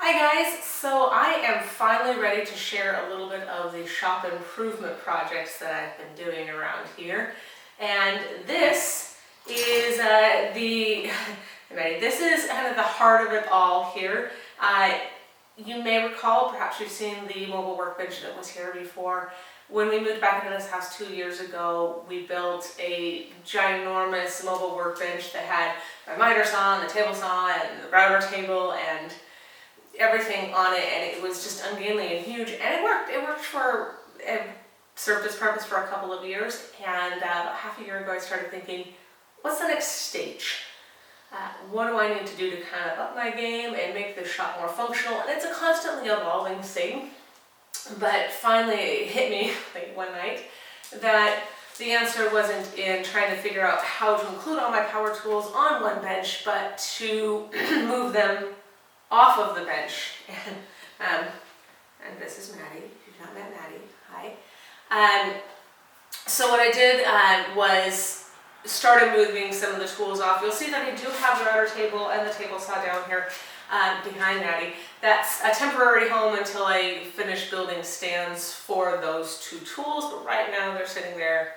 Hi guys, so I am finally ready to share a little bit of the shop improvement projects that I've been doing around here. And this is this is kind of the heart of it all here. You may recall, perhaps you've seen the mobile workbench that was here before. When we moved back into this house 2 years ago, we built a ginormous mobile workbench that had my miter saw and the table saw and the router table and everything on it, and it was just ungainly and huge, and it worked. It served its purpose for a couple of years, and about half a year ago I started thinking, what's the next stage? What do I need to do to kind of up my game and make this shop more functional? And it's a constantly evolving thing, but finally it hit me like one night that the answer wasn't in trying to figure out how to include all my power tools on one bench, but to move them off of the bench. And this is Maddie, if you've not met Maddie, hi. So what I did was started moving some of the tools off. You'll see that I do have the router table and the table saw down here behind Maddie. That's a temporary home until I finish building stands for those two tools, but right now they're sitting there.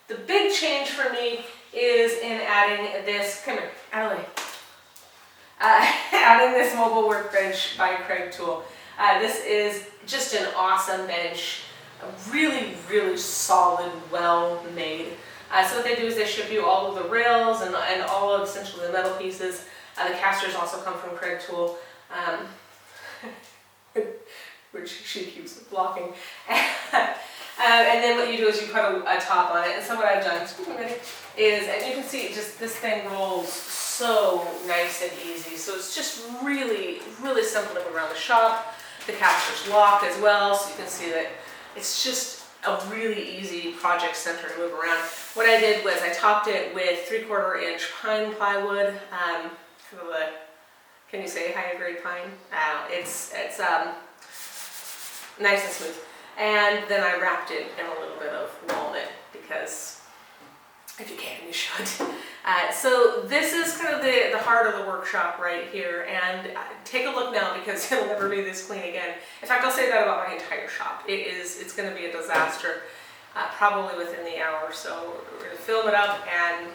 The big change for me is in adding this, come here, Adelaide. Adding this mobile workbench by Craig tool. This is just an awesome bench, really, really solid, well made. So what they do is they ship you all of the rails and all of essentially the metal pieces. The casters also come from Craig tool, which she keeps blocking. And then what you do is you put a top on it. And so what I've done is, and you can see just this thing rolls so nice and easy. So it's just really, really simple to move around the shop. The casters lock as well, so you can see that it's just a really easy project center to move around. What I did was I topped it with 3/4 inch pine plywood. Can you say higher grade pine? It's nice and smooth. And then I wrapped it in a little bit of walnut because if you can, you should. So this is kind of the heart of the workshop right here, and take a look now because it'll never be this clean again. In fact, I'll say that about my entire shop. It's going to be a disaster probably within the hour, so we're going to film it up and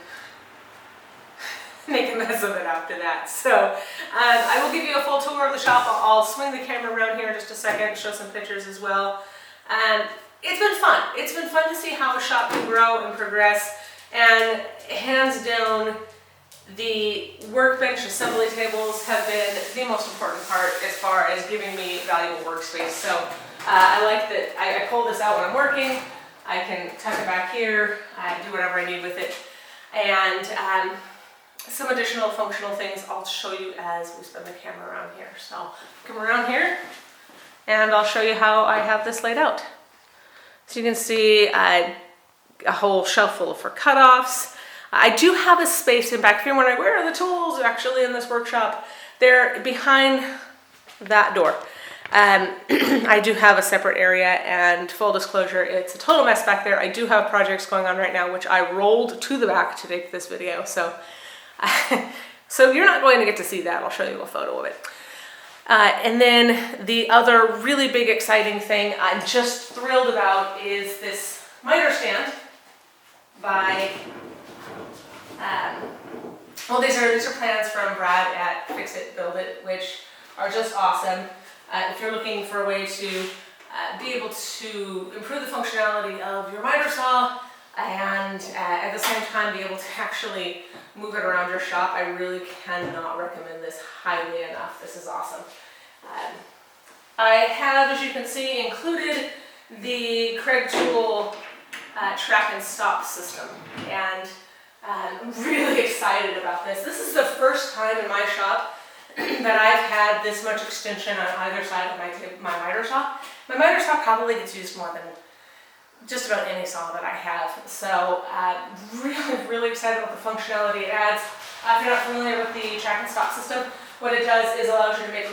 make a mess of it after that. So I will give you a full tour of the shop. I'll swing the camera around here in just a second and show some pictures as well. It's been fun. It's been fun to see how a shop can grow and progress. And hands down, the workbench assembly tables have been the most important part as far as giving me valuable workspace. So I like that I pull this out when I'm working. I can tuck it back here, do whatever I need with it. And some additional functional things I'll show you as we spin the camera around here. So come around here and I'll show you how I have this laid out. So you can see a whole shelf full for cutoffs. I do have a space in back. If you're wondering where are the tools actually in this workshop, they're behind that door. I do have a separate area, and full disclosure, it's a total mess back there. I do have projects going on right now, which I rolled to the back to take this video. So, so you're not going to get to see that. I'll show you a photo of it. And then the other really big exciting thing I'm just thrilled about is this miter stand by, well, these are plans from Brad at Fix It, Build It, which are just awesome. If you're looking for a way to be able to improve the functionality of your miter saw and at the same time be able to actually move it around your shop, I really cannot recommend this highly enough. This is awesome. I have, as you can see, included the Craig tool track and stop system, and I'm really excited about this. This is the first time in my shop that I've had this much extension on either side of my miter saw. My miter saw probably gets used more than just about any saw that I have, so really, really excited about the functionality it adds. If you're not familiar with the track and stop system, what it does is allows you to make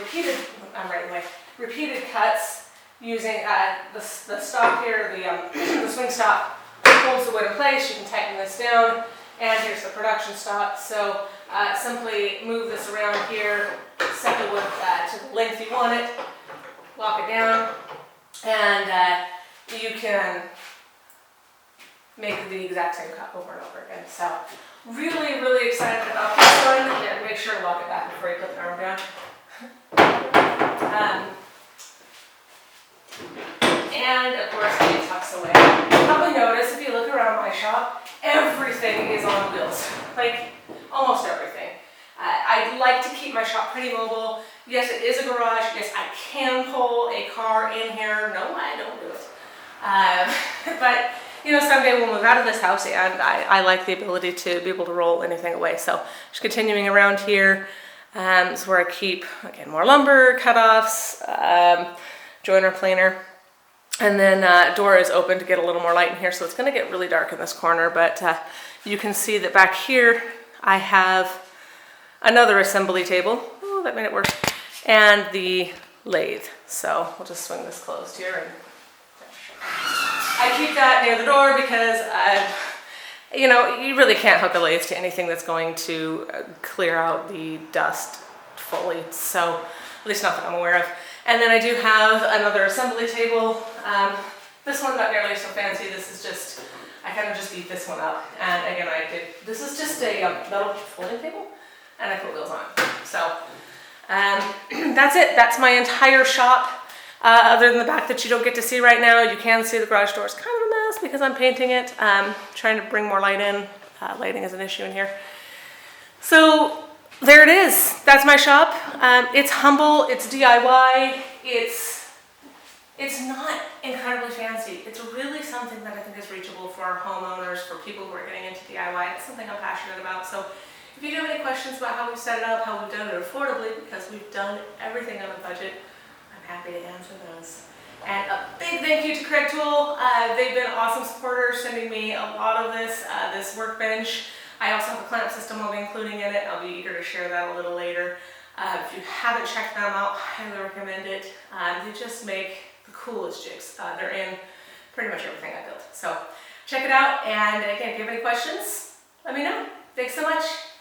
repeated cuts using the stop here, the swing stop holds the wood in place. You can tighten this down, and here's the production stop. So simply move this around here set the wood to the length you want it, lock it down, and you can make the exact same cut over and over again. So really, really excited about this one. Yeah, make sure to lock it back before you put the arm down. And of course it tucks away. You'll probably notice if you look around my shop, everything is on wheels, like almost everything. I like to keep my shop pretty mobile. Yes, it is a garage. Yes, I can pull a car in here. No, I don't do it. But you know, someday we'll move out of this house, and I like the ability to be able to roll anything away. So just continuing around here is where I keep, again, more lumber, cutoffs, joiner planer. And then door is open to get a little more light in here, so it's going to get really dark in this corner. But you can see that back here I have another assembly table. Oh, that made it work. And the lathe. So we'll just swing this closed here. And I keep that near the door because, you know, you really can't hook a lathe to anything that's going to clear out the dust fully. So, at least not that I'm aware of. And then I do have another assembly table. This one's not nearly so fancy. This is just, I kind of just beat this one up. And again, this is just a metal folding table, and I put wheels on it. So, that's it. That's my entire shop. Other than the back that you don't get to see right now, you can see the garage door is kind of a mess because I'm painting it. Trying to bring more light in. Lighting is an issue in here. So there it is. That's my shop. It's humble. It's DIY. It's not incredibly fancy. It's really something that I think is reachable for our homeowners, for people who are getting into DIY. It's something I'm passionate about. So if you do have any questions about how we've set it up, how we've done it affordably, because we've done everything on a budget, happy to answer those. And a big thank you to Craig Tool. They've been awesome supporters, sending me a lot of this workbench. I also have a clamp system I'll be including in it. I'll be eager to share that a little later. If you haven't checked them out, I highly recommend it. They just make the coolest jigs. They're in pretty much everything I built. So check it out. And again, if you have any questions, let me know. Thanks so much.